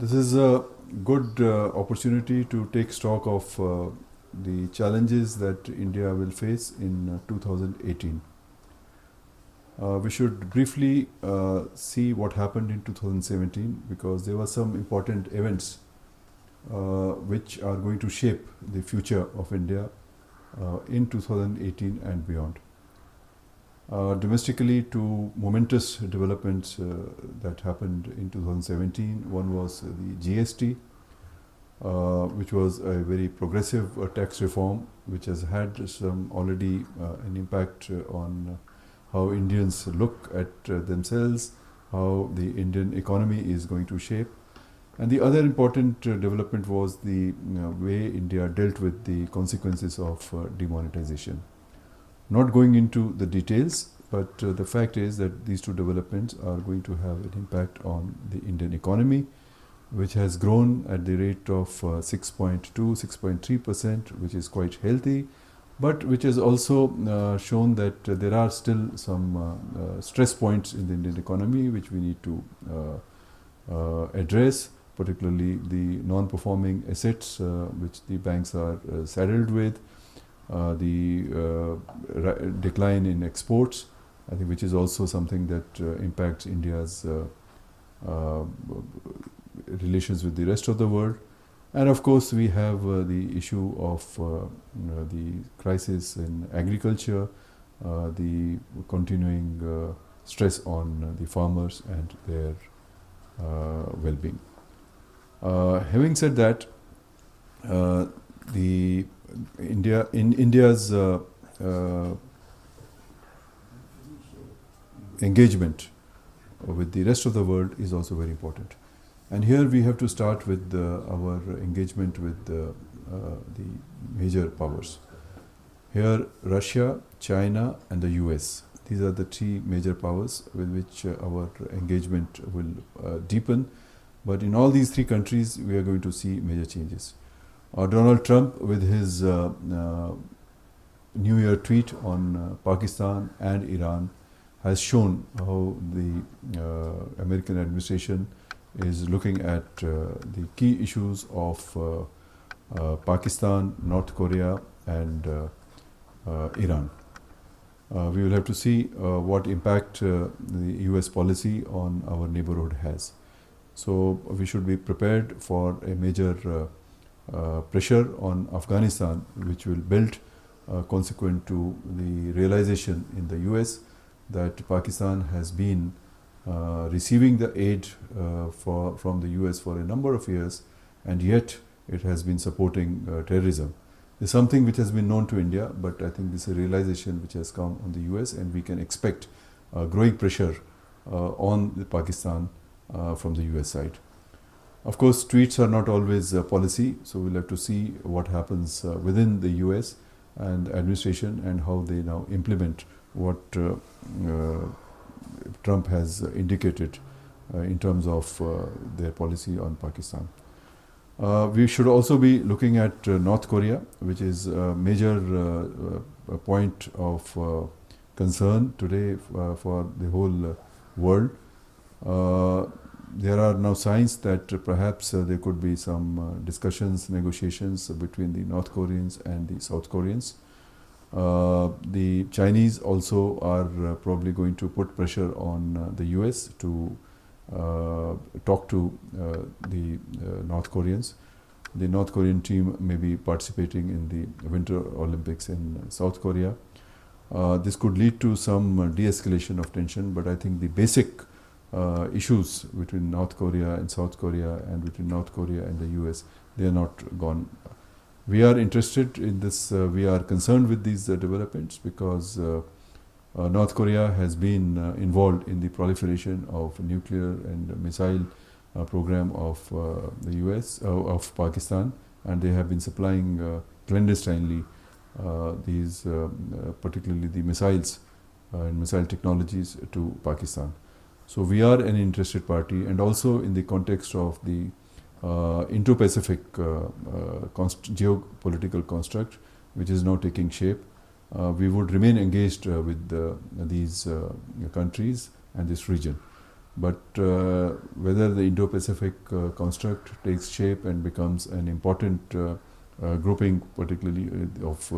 This is a good opportunity to take stock of the challenges that India will face in 2018. We should briefly see what happened in 2017 because there were some important events which are going to shape the future of India in 2018 and beyond. Domestically, two momentous developments that happened in 2017. One was the GST, which was a very progressive tax reform, which has had some already an impact on how Indians look at themselves, how the Indian economy is going to shape. And the other important development was the way India dealt with the consequences of demonetization. Not going into the details, but the fact is that these two developments are going to have an impact on the Indian economy, which has grown at the rate of 6.2, 6.3%, which is quite healthy, but which has also shown that there are still some stress points in the Indian economy which we need to address, particularly the non-performing assets which the banks are saddled with, the decline in exports, I think, which is also something that impacts India's relations with the rest of the world. And of course, we have the issue of the crisis in agriculture, the continuing stress on the farmers and their well-being. Having said that, India's engagement with the rest of the world is also very important. And here we have to start with our engagement with the major powers. Here, Russia, China and the US. These are the three major powers with which our engagement will deepen. But in all these three countries, we are going to see major changes. Donald Trump, with his New Year tweet on Pakistan and Iran, has shown how the American administration is looking at the key issues of Pakistan, North Korea and Iran. We will have to see what impact the US policy on our neighborhood has. So we should be prepared for a major pressure on Afghanistan, which will build consequent to the realization in the US that Pakistan has been receiving the aid from the US for a number of years, and yet it has been supporting terrorism. It's something which has been known to India, but I think this is a realization which has come on the US, and we can expect growing pressure on Pakistan from the US side. Of course, tweets are not always policy, so we'll have to see what happens within the US and administration and how they now implement what Trump has indicated in terms of their policy on Pakistan. We should also be looking at North Korea, which is a major point of concern today for the whole world. There are now signs that perhaps there could be some discussions, negotiations between the North Koreans and the South Koreans. The Chinese also are probably going to put pressure on the US to talk to the North Koreans. The North Korean team may be participating in the Winter Olympics in South Korea. This could lead to some de-escalation of tension, but I think the basic issues between North Korea and South Korea and between North Korea and the US, they are not gone. We are interested in this, we are concerned with these developments because North Korea has been involved in the proliferation of nuclear and missile program of the US, of Pakistan, and they have been supplying clandestinely these, particularly the missiles and missile technologies to Pakistan. So we are an interested party, and also in the context of the Indo-Pacific geopolitical construct, which is now taking shape, we would remain engaged with these countries and this region. But whether the Indo-Pacific construct takes shape and becomes an important grouping, particularly of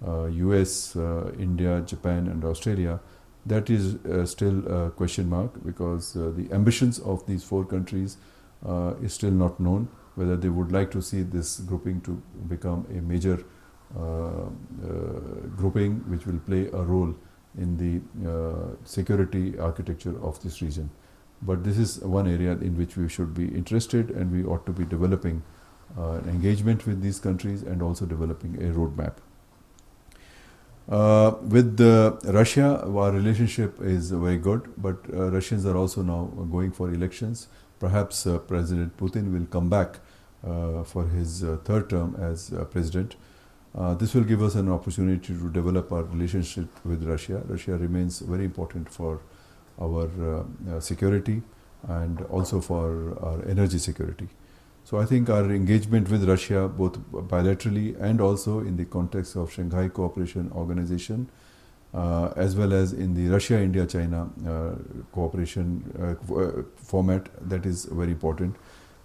US, India, Japan and Australia, that is still a question mark, because the ambitions of these four countries is still not known, whether they would like to see this grouping to become a major grouping which will play a role in the security architecture of this region. But this is one area in which we should be interested, and we ought to be developing an engagement with these countries and also developing a roadmap. With Russia, our relationship is very good, but Russians are also now going for elections. Perhaps President Putin will come back for his third term as president. This will give us an opportunity to develop our relationship with Russia. Russia remains very important for our security and also for our energy security. So I think our engagement with Russia, both bilaterally and also in the context of Shanghai Cooperation Organization, as well as in the Russia-India-China cooperation format, that is very important.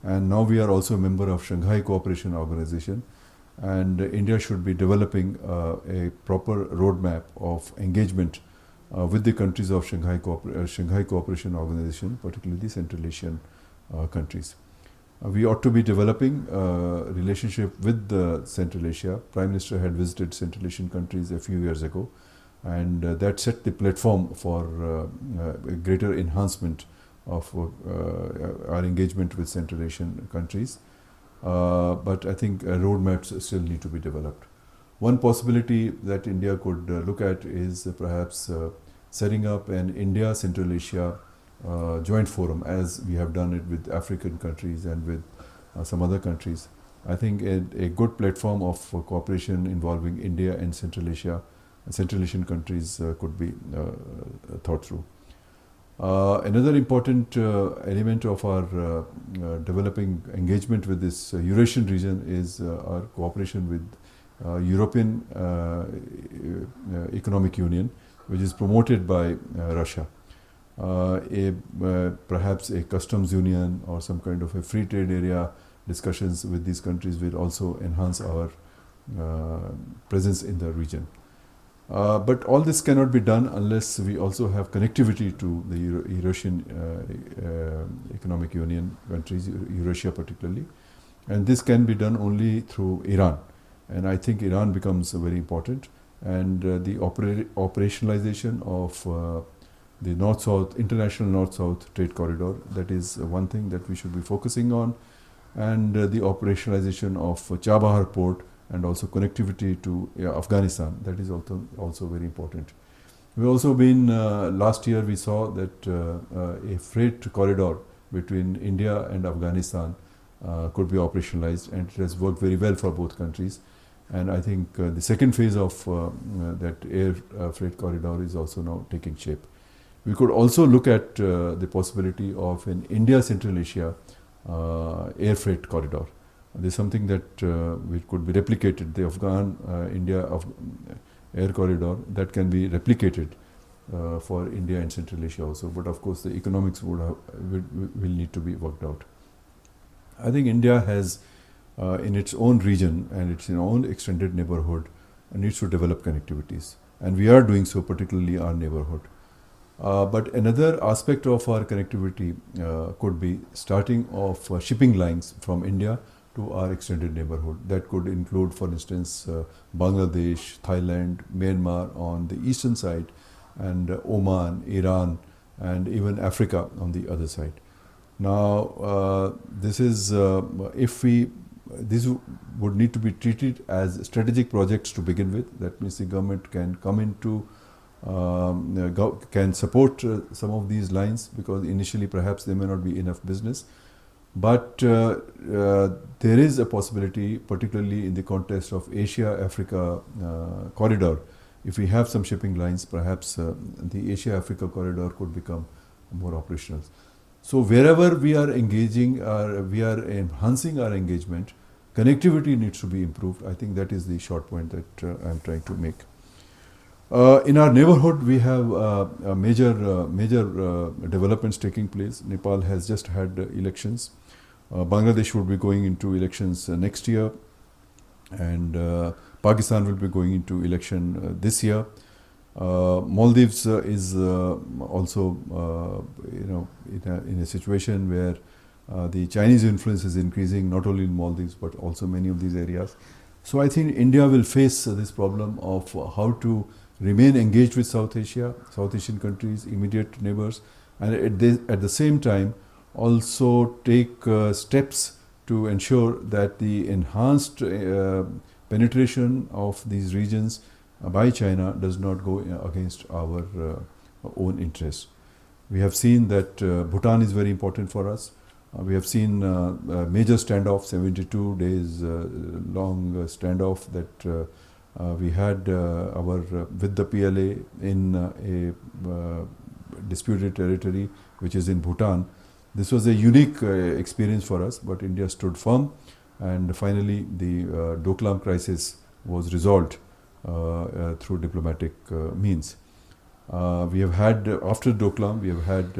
And now we are also a member of Shanghai Cooperation Organization, and India should be developing a proper roadmap of engagement with the countries of Shanghai Cooperation Organization, particularly the Central Asian countries. We ought to be developing a relationship with Central Asia. Prime Minister had visited Central Asian countries a few years ago, and that set the platform for a greater enhancement of our engagement with Central Asian countries. But I think roadmaps still need to be developed. One possibility that India could look at is perhaps setting up an India-Central Asia joint forum, as we have done it with African countries and with some other countries. I think a good platform of cooperation involving India and Central Asian countries could be thought through. Another important element of our developing engagement with this Eurasian region is our cooperation with European Economic Union, which is promoted by Russia. Perhaps a customs union or some kind of a free trade area discussions with these countries will also enhance our presence in the region. But all this cannot be done unless we also have connectivity to the Eurasian Economic Union countries, Eurasia particularly. And this can be done only through Iran. And I think Iran becomes very important. And the operationalization of the North-South, international North-South trade corridor, that is one thing that we should be focusing on. And the operationalization of Chabahar port and also connectivity to Afghanistan, that is also very important. We've also been, last year we saw that a freight corridor between India and Afghanistan could be operationalized, and it has worked very well for both countries. And I think the second phase of that air freight corridor is also now taking shape. We could also look at the possibility of an India-Central Asia air freight corridor. This is something that which could be replicated. The Afghan-India air corridor, that can be replicated for India and Central Asia also. But of course, the economics will need to be worked out. I think India has, in its own region and its own extended neighborhood, needs to develop connectivities. And we are doing so, particularly our neighborhood. But another aspect of our connectivity could be starting of shipping lines from India to our extended neighborhood. That could include, for instance, Bangladesh, Thailand, Myanmar on the eastern side, and Oman, Iran, and even Africa on the other side. Now, this would need to be treated as strategic projects to begin with. That means the government can come into can support some of these lines, because initially perhaps there may not be enough business. But there is a possibility, particularly in the context of Asia-Africa corridor, if we have some shipping lines, perhaps the Asia-Africa corridor could become more operational. So wherever we are engaging, we are enhancing our engagement, connectivity needs to be improved. I think that is the short point that I am trying to make. In our neighborhood, we have major developments taking place. Nepal has just had elections. Bangladesh would be going into elections next year, and Pakistan will be going into election this year. Maldives is also, in a situation where the Chinese influence is increasing, not only in Maldives but also many of these areas. So I think India will face this problem of how to remain engaged with South Asia, South Asian countries, immediate neighbors, and at the same time also take steps to ensure that the enhanced penetration of these regions by China does not go against our own interests. We have seen that Bhutan is very important for us. We have seen a major standoff, 72 days long standoff that we had with the PLA in a disputed territory, which is in Bhutan. This was a unique experience for us, but India stood firm, and finally the Doklam crisis was resolved through diplomatic means. We have had, after Doklam, we have had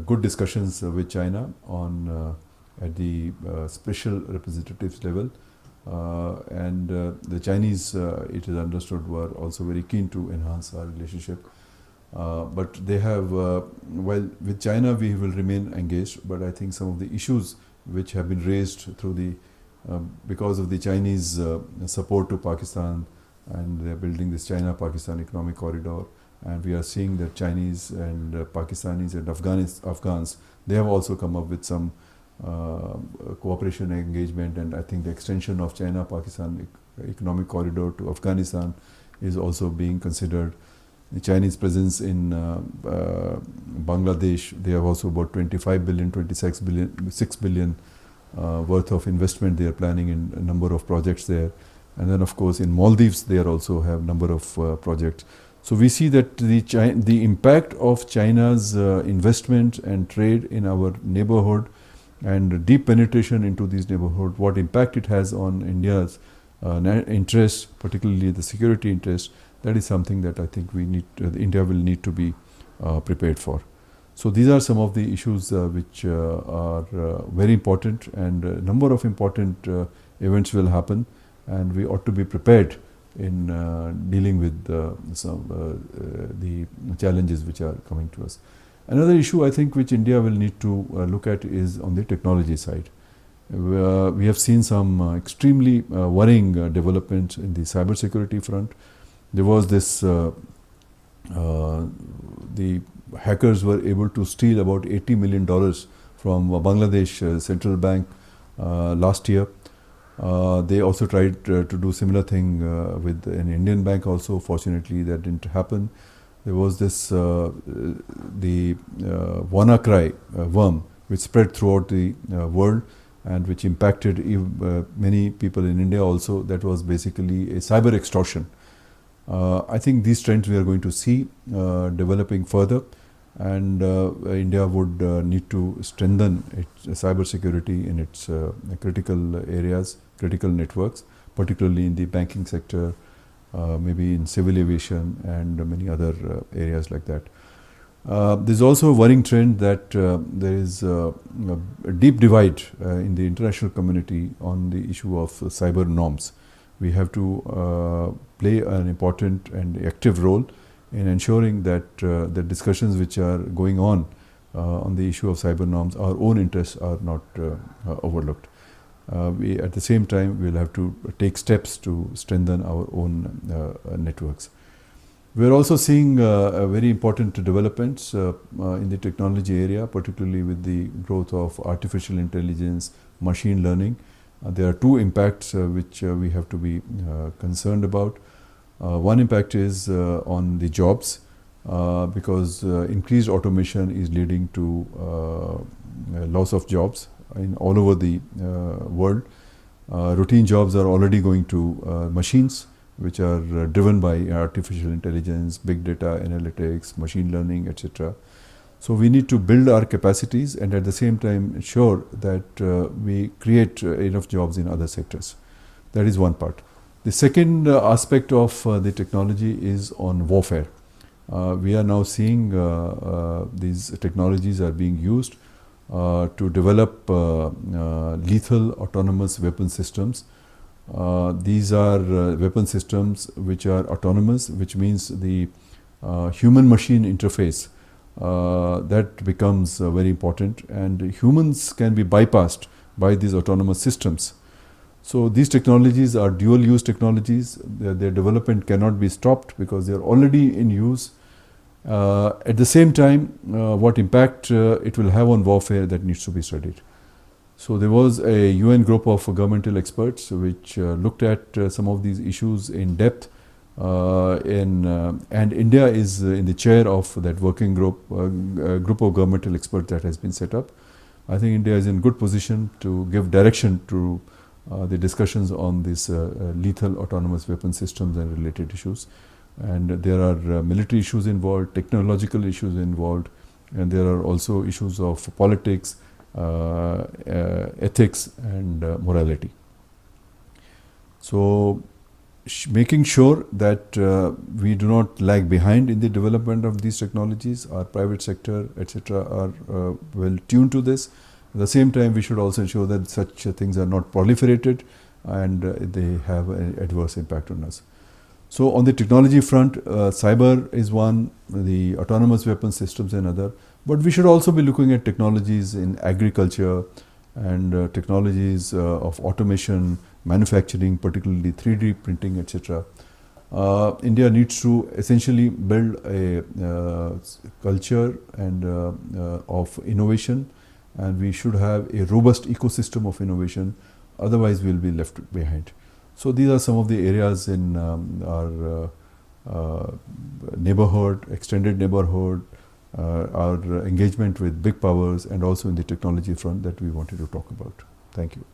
good discussions with China on at the special representatives level, and the Chinese, it is understood, were also very keen to enhance our relationship. But they have, while with China we will remain engaged, but I think some of the issues which have been raised through the because of the Chinese support to Pakistan, and they are building this China-Pakistan economic corridor, and we are seeing that Chinese and Pakistanis and Afghans, they have also come up with some cooperation and engagement, and I think the extension of China-Pakistan economic corridor to Afghanistan is also being considered. The Chinese presence in Bangladesh, they have also about 25 billion, 26 billion worth of investment they are planning in a number of projects there. And then of course in Maldives they are also have number of projects. So we see that the impact of China's investment and trade in our neighborhood and deep penetration into these neighborhood, what impact it has on India's interests, particularly the security interests, that is something that I think India will need to be prepared for. So these are some of the issues which are very important, and a number of important events will happen, and we ought to be prepared in dealing with the challenges which are coming to us. Another issue I think which India will need to look at is on the technology side. We have seen some extremely worrying developments in the cybersecurity front. There was this, the hackers were able to steal about $80 million from Bangladesh Central Bank last year. They also tried to do similar thing with an Indian bank also. Fortunately, that didn't happen. There was this, the WannaCry worm, which spread throughout the world and which impacted many people in India also. That was basically a cyber extortion. I think these trends we are going to see developing further, and India would need to strengthen its cyber security in its critical areas, critical networks, particularly in the banking sector, maybe in civil aviation and many other areas like that. There's also a worrying trend that there is a deep divide in the international community on the issue of cyber norms. We have to play an important and active role in ensuring that the discussions which are going on the issue of cyber norms, our own interests are not overlooked. We, at the same time, will have to take steps to strengthen our own networks. We are also seeing very important developments in the technology area, particularly with the growth of artificial intelligence, machine learning. There are two impacts which we have to be concerned about. One impact is on the jobs, because increased automation is leading to loss of jobs in all over the world. Routine jobs are already going to machines, which are driven by artificial intelligence, big data analytics, machine learning, etc. So we need to build our capacities and at the same time ensure that we create enough jobs in other sectors. That is one part. The second aspect of the technology is on warfare. We are now seeing these technologies are being used to develop lethal autonomous weapon systems. These are weapon systems which are autonomous, which means the human-machine interface that becomes very important, and humans can be bypassed by these autonomous systems. So these technologies are dual-use technologies. Their development cannot be stopped because they are already in use. At the same time, what impact it will have on warfare, that needs to be studied. So there was a UN group of governmental experts which looked at some of these issues in depth, and India is in the chair of that working group, group of governmental experts that has been set up. I think India is in good position to give direction to the discussions on these lethal autonomous weapon systems and related issues. And there are military issues involved, technological issues involved, and there are also issues of politics, ethics and morality. So making sure that we do not lag behind in the development of these technologies, our private sector, etc., are well tuned to this. At the same time, we should also ensure that such things are not proliferated and they have an adverse impact on us. So on the technology front, cyber is one, the autonomous weapon systems another, but we should also be looking at technologies in agriculture and technologies of automation, manufacturing, particularly 3D printing, etc. India needs to essentially build a culture and of innovation, and we should have a robust ecosystem of innovation, otherwise we will be left behind. So these are some of the areas in our neighborhood, extended neighborhood, our engagement with big powers, and also in the technology front that we wanted to talk about. Thank you.